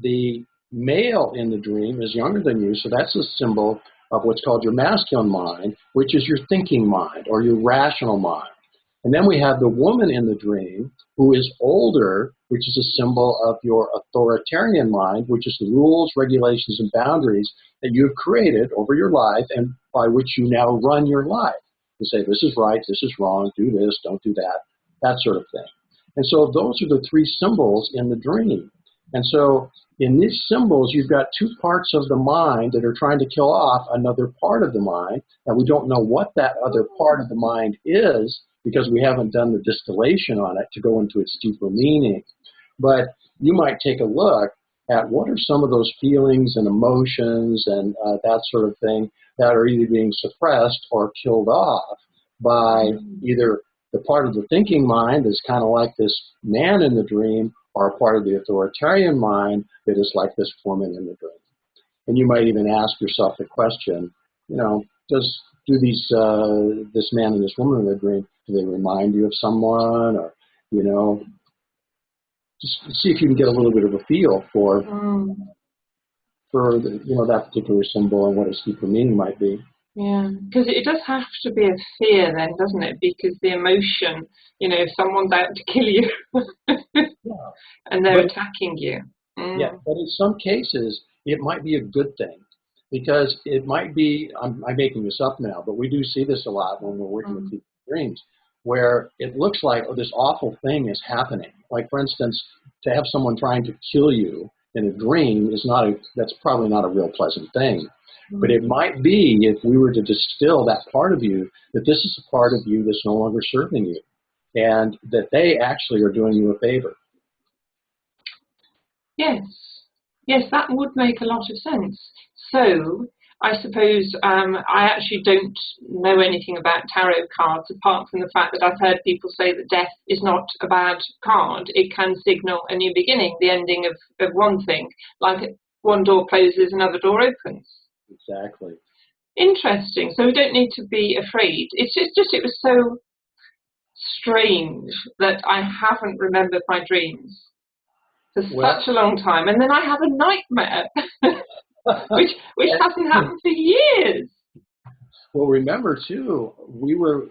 The male in the dream is younger than you, so that's a symbol of what's called your masculine mind, which is your thinking mind or your rational mind. And then we have the woman in the dream who is older, which is a symbol of your authoritarian mind, which is the rules, regulations, and boundaries that you have created over your life and by which you now run your life. You say, this is right, this is wrong, do this, don't do that, that sort of thing. And so those are the three symbols in the dream. And so in these symbols, you've got two parts of the mind that are trying to kill off another part of the mind, and we don't know what that other part of the mind is because we haven't done the distillation on it to go into its deeper meaning. But you might take a look at what are some of those feelings and emotions and that sort of thing that are either being suppressed or killed off by either the part of the thinking mind that's kind of like this man in the dream, or a part of the authoritarian mind that is like this woman in the dream. And you might even ask yourself the question, do this man and this woman in the dream, do they remind you of someone, or, just see if you can get a little bit of a feel for that particular symbol and what its deeper meaning might be. Yeah, because it does have to be a fear then, doesn't it? Because the emotion, if someone's out to kill you and they're attacking you. Yeah, but in some cases, it might be a good thing because it might be, I'm making this up now, but we do see this a lot when we're working with people's dreams, where it looks like, this awful thing is happening. Like, for instance, to have someone trying to kill you in a dream that's probably not a real pleasant thing. But it might be, if we were to distill that part of you, that this is a part of you that's no longer serving you, and that they actually are doing you a favor. Yes, that would make a lot of sense. So I suppose I actually don't know anything about tarot cards, apart from the fact that I've heard people say that death is not a bad card. It can signal a new beginning, the ending of one thing, like one door closes, another door opens. Exactly. Interesting. So we don't need to be afraid. It's just it was so strange that I haven't remembered my dreams for such a long time, and then I have a nightmare, which hasn't happened for years. Well, remember too, we were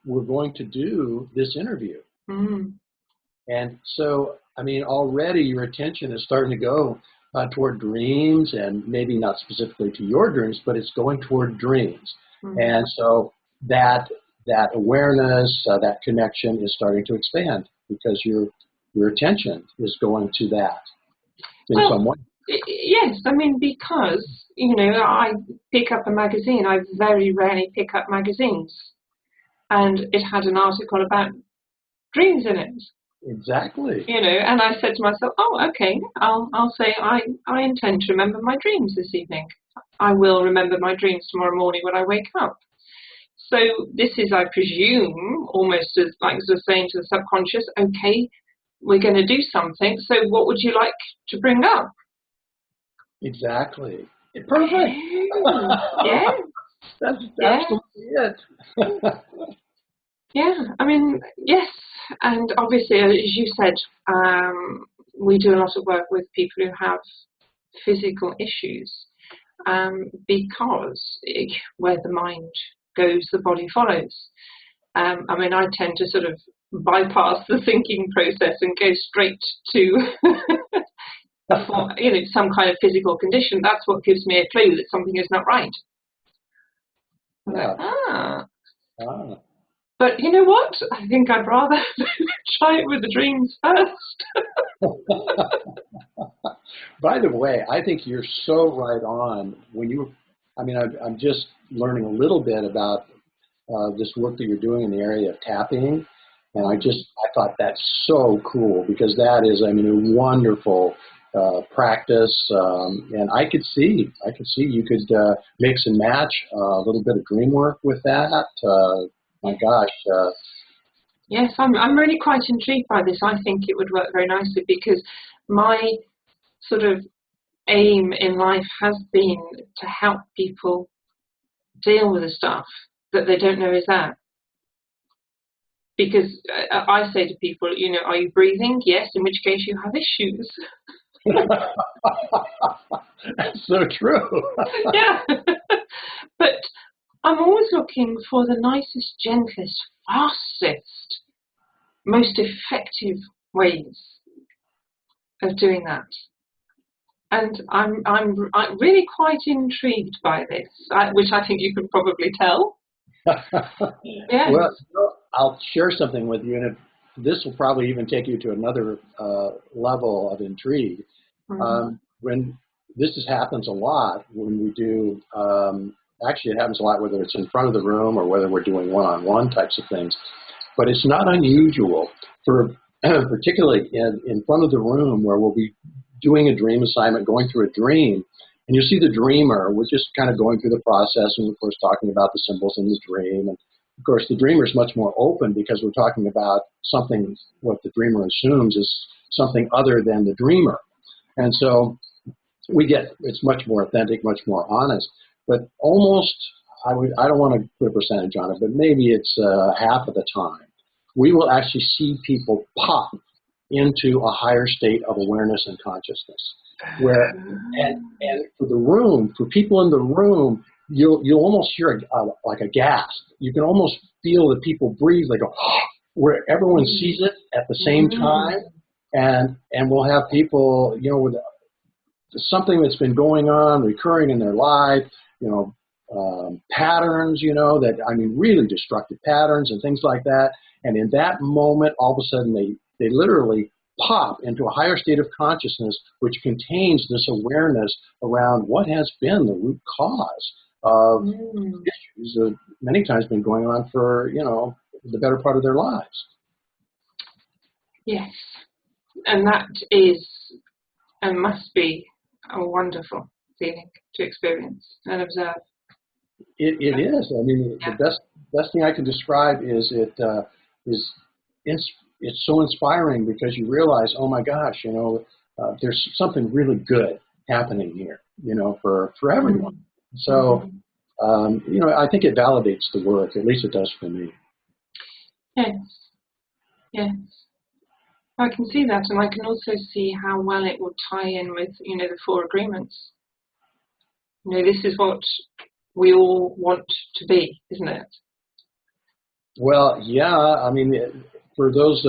going to do this interview, and so already your attention is starting to go toward dreams, and maybe not specifically to your dreams, but it's going toward dreams. And so that awareness, that connection is starting to expand because your attention is going to that in some way. Yes, because, I pick up a magazine. I very rarely pick up magazines. And it had an article about dreams in it. Exactly. And I said to myself, oh, okay, I'll say I intend to remember my dreams this evening. I will remember my dreams tomorrow morning when I wake up. So this is, I presume, almost as like saying to the subconscious, okay, we're going to do something. So what would you like to bring up? Exactly. Perfect. Yeah. That's absolutely it. Yeah, yes. And obviously, as you said, we do a lot of work with people who have physical issues because where the mind goes, the body follows. I tend to sort of bypass the thinking process and go straight to some kind of physical condition. That's what gives me a clue that something is not right. Yeah. But you know what? I think I'd rather try it with the dreams first. By the way, I think you're so right on. I'm just learning a little bit about this work that you're doing in the area of tapping, and I thought that's so cool because that is, a wonderful practice, and I could see you could mix and match a little bit of dream work with that. My gosh. Yes, I'm really quite intrigued by this. I think it would work very nicely because my sort of aim in life has been to help people deal with the stuff that they don't know is there. Because I say to people, you know, are you breathing? Yes, in which case you have issues. That's so true. Yeah. But I'm always looking for the nicest, gentlest, fastest, most effective ways of doing that. And I'm really quite intrigued by this, which I think you can probably tell. Yes. Well, I'll share something with you, and this will probably even take you to another level of intrigue. Mm-hmm. When this happens a lot, when we do, actually it happens a lot whether it's in front of the room or whether we're doing one-on-one types of things. But it's not unusual for, particularly in front of the room where we'll be doing a dream assignment, going through a dream, and you see the dreamer, we're just kind of going through the process and, of course, talking about the symbols in the dream. And, of course, the dreamer is much more open because we're talking about something, what the dreamer assumes is something other than the dreamer. And so it's much more authentic, much more honest. But almost, I don't want to put a percentage on it, but maybe it's half of the time, we will actually see people pop into a higher state of awareness and consciousness. Where and for the room, for people in the room, you'll almost hear like a gasp. You can almost feel that people breathe. They go, where everyone sees it at the same time, and we'll have people, you know, with something that's been going on, recurring in their life, you know, patterns, you know, that, I mean, really destructive patterns and things like that. And in that moment, all of a sudden, they literally pop into a higher state of consciousness, which contains this awareness around what has been the root cause of issues that many times been going on for, you know, the better part of their lives. Yes, and that is and must be a wonderful feeling to experience and observe. It is. I mean, the best thing I can describe is it's so inspiring because you realize, oh my gosh, you know, there's something really good happening here, you know, for everyone. So, you know, I think it validates the work. At least it does for me. Yes. Yes. I can see that, and I can also see how well it will tie in with, you know, the 4 agreements. You know, this is what we all want to be, isn't it? Well, yeah. I mean, for those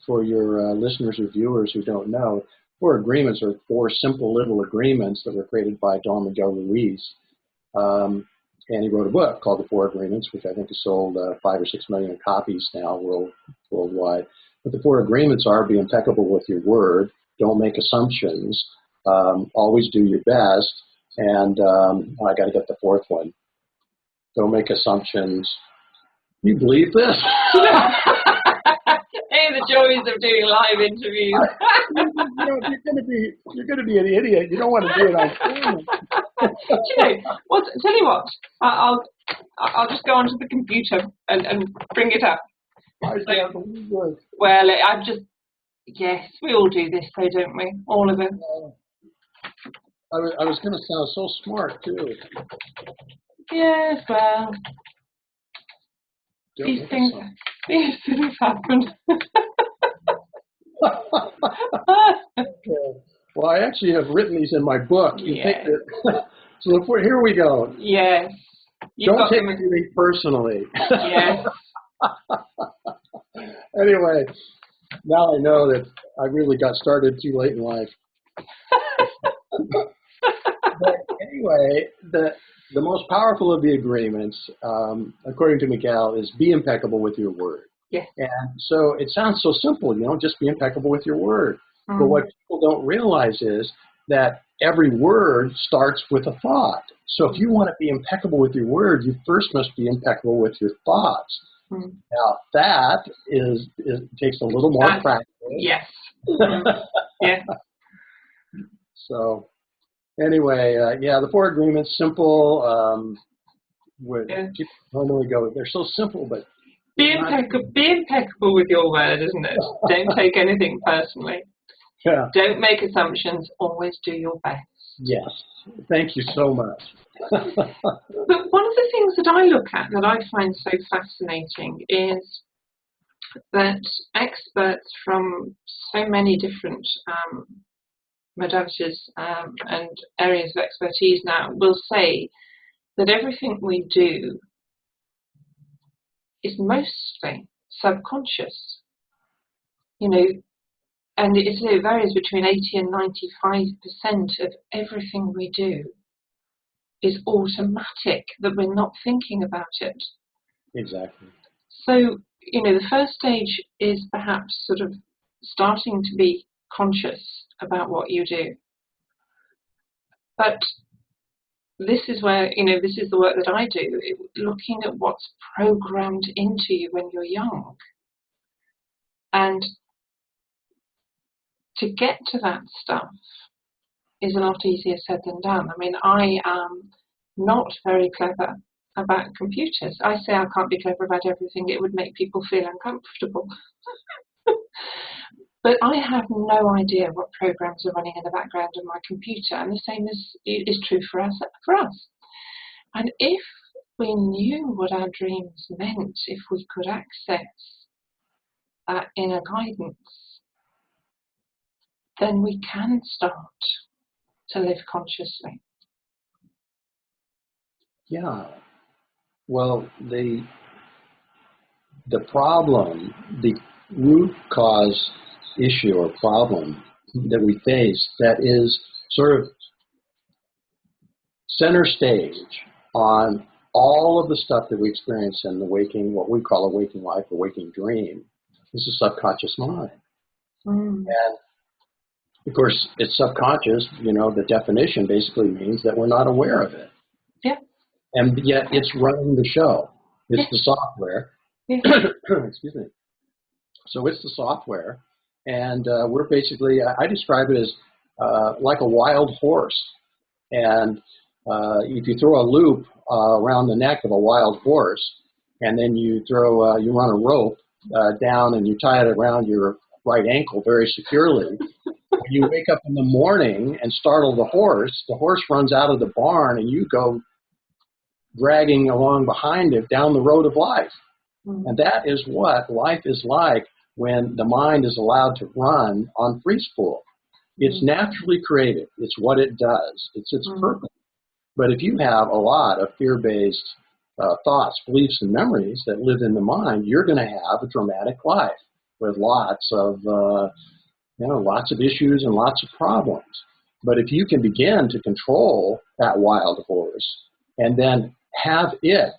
for your listeners or viewers who don't know, 4 agreements are 4 simple little agreements that were created by Don Miguel Ruiz. And he wrote a book called The 4 Agreements, which I think has sold 5 or 6 million copies now worldwide. But the 4 agreements are: be impeccable with your word, don't make assumptions, always do your best, and I got to get the 4th one. Don't make assumptions. Can you believe this? Hey, the joys of doing live interviews. You know, you're gonna be an idiot. You don't want to do it on camera. You know what? Tell you what, I'll just go onto the computer and bring it up. Well, yes, we all do this, though, don't we? All of us. I was going to sound so smart too. Yes, well, these things happen. Okay. Well, I actually have written these in my book. You think that? So here we go. Yes. Don't take anything personally. Yes. Anyway, now I know that I really got started too late in life. But anyway, the most powerful of the agreements, according to Miguel, is be impeccable with your word. Yes. And so it sounds so simple, you know, just be impeccable with your word. But what people don't realize is that every word starts with a thought. So if you want to be impeccable with your word, you first must be impeccable with your thoughts. Now that takes a little more practice. Yes. Yeah. So anyway, the 4 agreements, simple. People normally go, they're so simple, but be impeccable with your word, isn't it? Don't take anything personally. Yeah. Don't make assumptions. Always do your best. Yes. Thank you so much. But one of the things that I look at that I find so fascinating is that experts from so many different modalities and areas of expertise now will say that everything we do is mostly subconscious. You know, and it varies between 80 and 95% of everything we do is automatic, that we're not thinking about it. Exactly. So, the first stage is perhaps sort of starting to be conscious about what you do. But this is where, this is the work that I do, looking at what's programmed into you when you're young. And to get to that stuff is a lot easier said than done. I mean, I am not very clever about computers. I say I can't be clever about everything. It would make people feel uncomfortable. But I have no idea what programs are running in the background of my computer, and the same is true for us. And if we knew what our dreams meant, if we could access that inner guidance, then we can start to live consciously. Yeah. Well, the problem, the root cause issue or problem that we face that is sort of center stage on all of the stuff that we experience in the waking, what we call a waking life, a waking dream, is the subconscious mind. And of course, it's subconscious, the definition basically means that we're not aware of it. Yeah. And yet it's running the show. It's the software. Yeah. Excuse me. So it's the software. And we're basically, I describe it as like a wild horse. And if you throw a loop around the neck of a wild horse, and then you run a rope down and you tie it around your right ankle very securely, when you wake up in the morning and startle the horse runs out of the barn and you go dragging along behind it down the road of life. And that is what life is like when the mind is allowed to run on free spool. It's naturally created. It's what it does. It's its purpose. But if you have a lot of fear-based thoughts, beliefs, and memories that live in the mind, you're going to have a dramatic life with lots of issues and lots of problems. But if you can begin to control that wild horse and then have it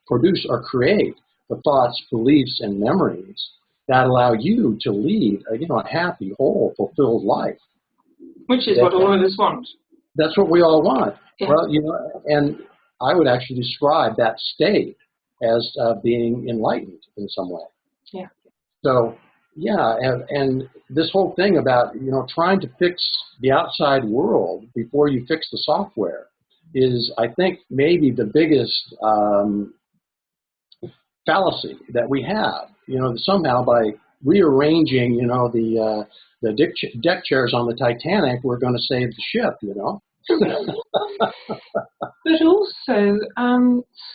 produce or create the thoughts, beliefs, and memories that allow you to lead a happy, whole, fulfilled life. Which is what all of us want. That's what we all want. Yeah. Well, and I would actually describe that state as being enlightened in some way. Yeah. So, yeah, and this whole thing about, trying to fix the outside world before you fix the software is, I think, maybe the biggest fallacy that we have. Somehow by rearranging, the deck chairs on the Titanic, we're going to save the ship, But also,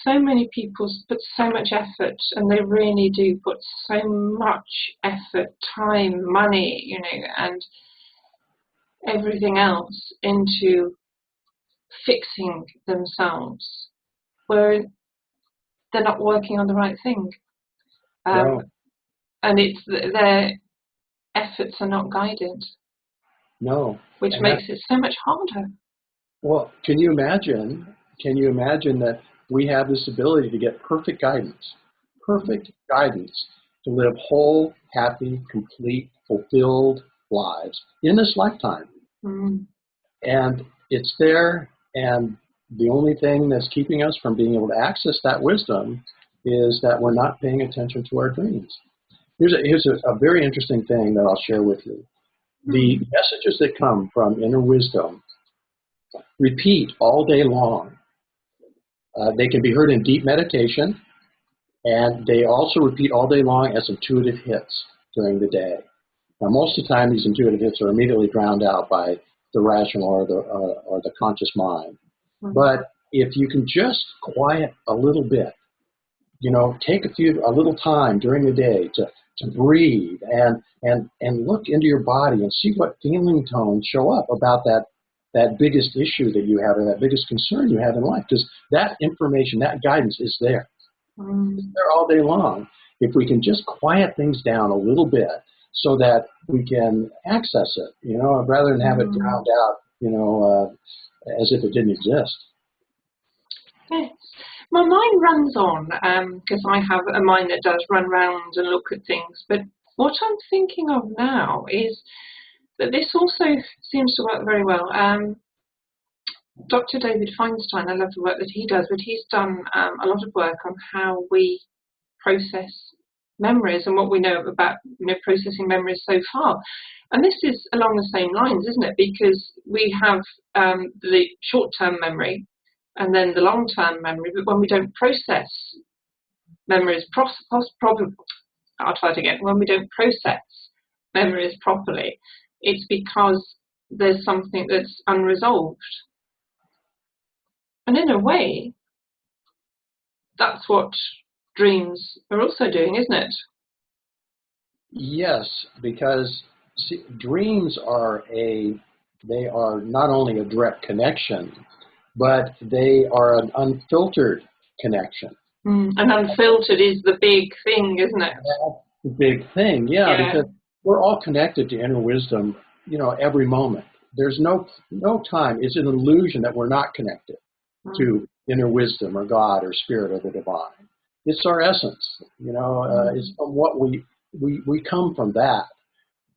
so many people put so much effort, and they really do put so much effort, time, money, and everything else into fixing themselves, where they're not working on the right thing. No. And their efforts are not guided. No. Which makes it so much harder. Well, can you imagine that we have this ability to get perfect guidance to live whole, happy, complete, fulfilled lives in this lifetime. And it's there, and the only thing that's keeping us from being able to access that wisdom is that we're not paying attention to our dreams. Here's a very interesting thing that I'll share with you. The messages that come from inner wisdom repeat all day long. They can be heard in deep meditation, and they also repeat all day long as intuitive hits during the day. Now, most of the time, these intuitive hits are immediately drowned out by the rational or the conscious mind. But if you can just quiet a little bit, take a little time during the day to breathe and look into your body and see what feeling tones show up about that biggest issue that you have or that biggest concern you have in life, because that information, that guidance is there. It's there all day long. If we can just quiet things down a little bit so that we can access it, rather than have it drowned out, as if it didn't exist. Yes. My mind runs on because I have a mind that does run round and look at things. But what I'm thinking of now is that this also seems to work very well. Dr. David Feinstein, I love the work that he does, but he's done a lot of work on how we process memories and what we know about processing memories so far. And this is along the same lines, isn't it? Because we have the short-term memory and then the long-term memory, but when we don't process memories I'll try it again. When we don't process memories properly, it's because there's something that's unresolved. And in a way, that's what dreams are also doing, isn't it? Yes, because dreams are not only a direct connection, but they are an unfiltered connection. And unfiltered is the big thing, isn't it? That's the big thing, yeah, because we're all connected to inner wisdom, every moment. There's no time. It's an illusion that we're not connected to inner wisdom or God or spirit or the divine. It's our essence, it's from what we come from that.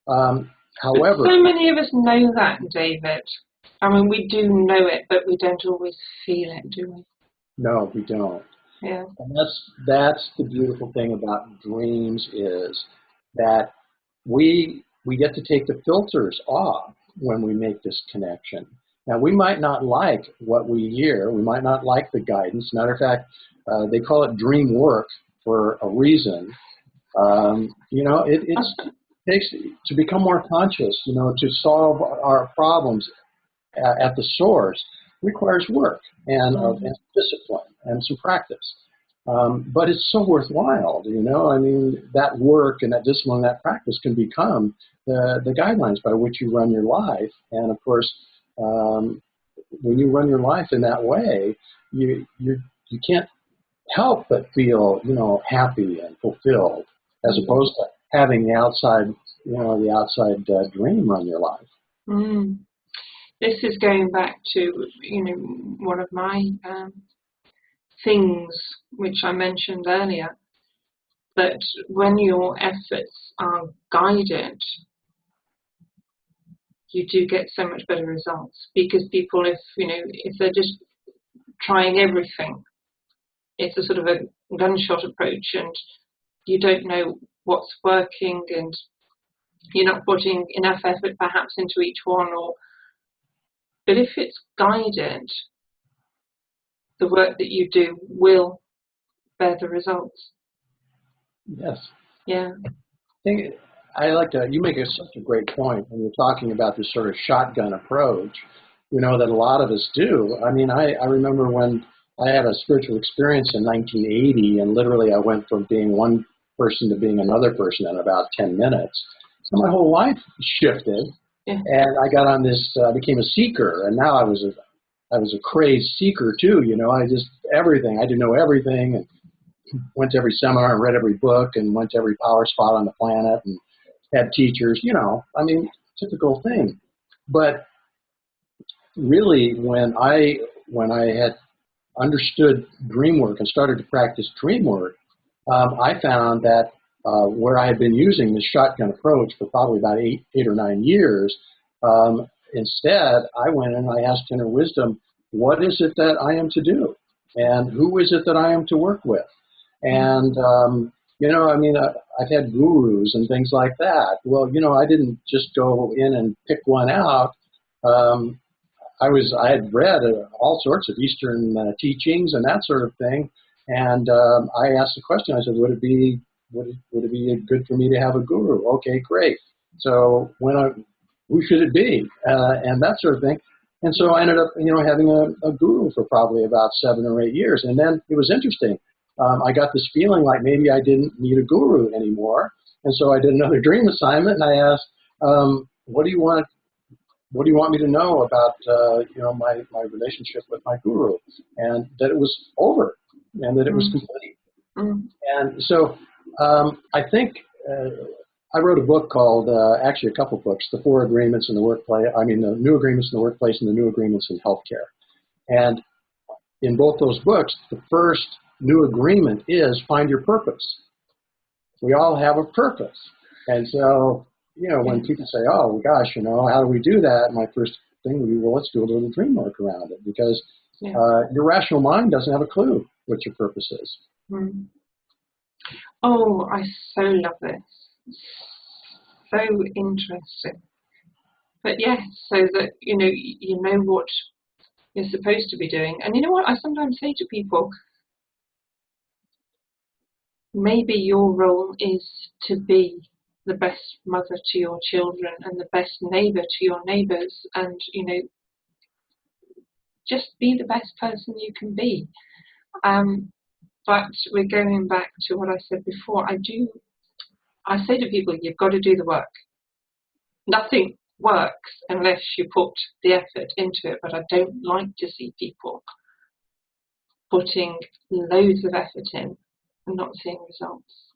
However, but so many of us know that, David. I mean, we do know it, but we don't always feel it, do we? No, we don't. Yeah. And that's the beautiful thing about dreams is that we get to take the filters off when we make this connection. Now, we might not like what we hear. We might not like the guidance. Matter of fact, they call it DreamWork for a reason. It takes to become more conscious, to solve our problems at the source requires work and discipline and some practice. But it's so worthwhile, I mean, that work and that discipline, that practice can become the guidelines by which you run your life. And of course, when you run your life in that way, you can't help but feel, happy and fulfilled, as opposed to having the outside dream run your life. This is going back to, one of my things which I mentioned earlier, that when your efforts are guided, you do get so much better results. Because people, if they're just trying everything, it's a sort of a gunshot approach, and you don't know what's working, and you're not putting enough effort perhaps into each one. But if it's guided, the work that you do will bear the results. Yes. Yeah. You make such a great point when you're talking about this sort of shotgun approach, that a lot of us do. I mean, I remember when I had a spiritual experience in 1980, and literally I went from being one person to being another person in about 10 minutes. So my whole life shifted, and I got on this, became a seeker, and now I was a crazed seeker too. I just everything. I had to know everything, and went to every seminar and read every book, and went to every power spot on the planet, and had teachers. I mean, typical thing. But really, when I had understood DreamWork and started to practice DreamWork, I found that where I had been using the shotgun approach for probably about eight or 9 years, instead I went and I asked inner wisdom, what is it that I am to do? And who is it that I am to work with? And, I've had gurus and things like that. Well, I didn't just go in and pick one out. I had read all sorts of Eastern teachings and that sort of thing. And I asked the question, I said, would it be good for me to have a guru? Okay, great. So who should it be? And that sort of thing. And so I ended up, having a guru for probably about 7 or 8 years. And then it was interesting. I got this feeling like maybe I didn't need a guru anymore. And so I did another dream assignment, and I asked, what do you want me to know about, my relationship with my guru? And that it was over, and that it was complete. And so I think I wrote a book called, actually a couple books, The Four Agreements in the Workplace, the New Agreements in the Workplace and the New Agreements in Healthcare. And in both those books, the first new agreement is find your purpose. We all have a purpose. And so, when people say, oh, gosh, how do we do that? My first thing would be, well, let's do a little dream work around it, because your rational mind doesn't have a clue what your purpose is. Oh, I so love this. So interesting. But yes, so that, you know what you're supposed to be doing. And you know what I sometimes say to people, maybe your role is to be the best mother to your children and the best neighbor to your neighbors, and just be the best person you can be. But we're going back to what I said before. I say to people, you've got to do the work. Nothing works unless you put the effort into it, but I don't like to see people putting loads of effort in and not seeing results.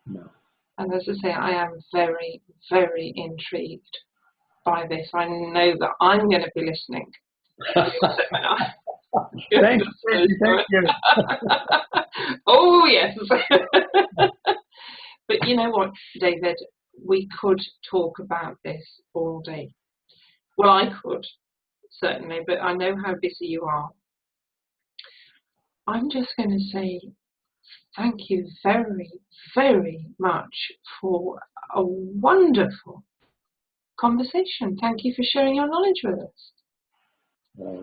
No. And as I say, I am very, very intrigued by this. I know that I'm going to be listening. Thank you. Oh, yes. But you know what, David? We could talk about this all day. Well, I could, certainly, but I know how busy you are. I'm just going to say thank you very, very much for a wonderful conversation. Thank you for sharing your knowledge with us.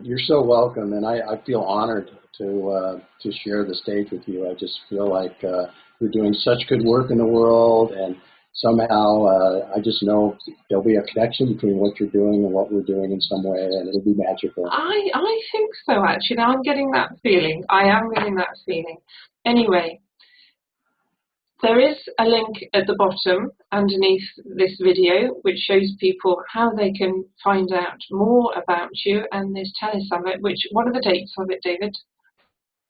You're so welcome, and I feel honored to share the stage with you. I just feel like you're doing such good work in the world, and somehow I just know there'll be a connection between what you're doing and what we're doing in some way, and it'll be magical. I think so, actually. I'm getting that feeling. I am getting that feeling. Anyway, there is a link at the bottom underneath this video which shows people how they can find out more about you and this telesummit. What are the dates of it, David?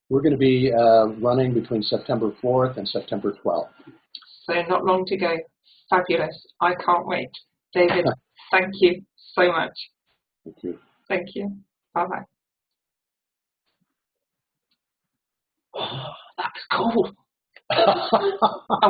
We're going to be running between September 4th and September 12th. So not long to go. Fabulous. I can't wait. David, thank you so much. Thank you. Thank you. Bye-bye. Oh, that was cool.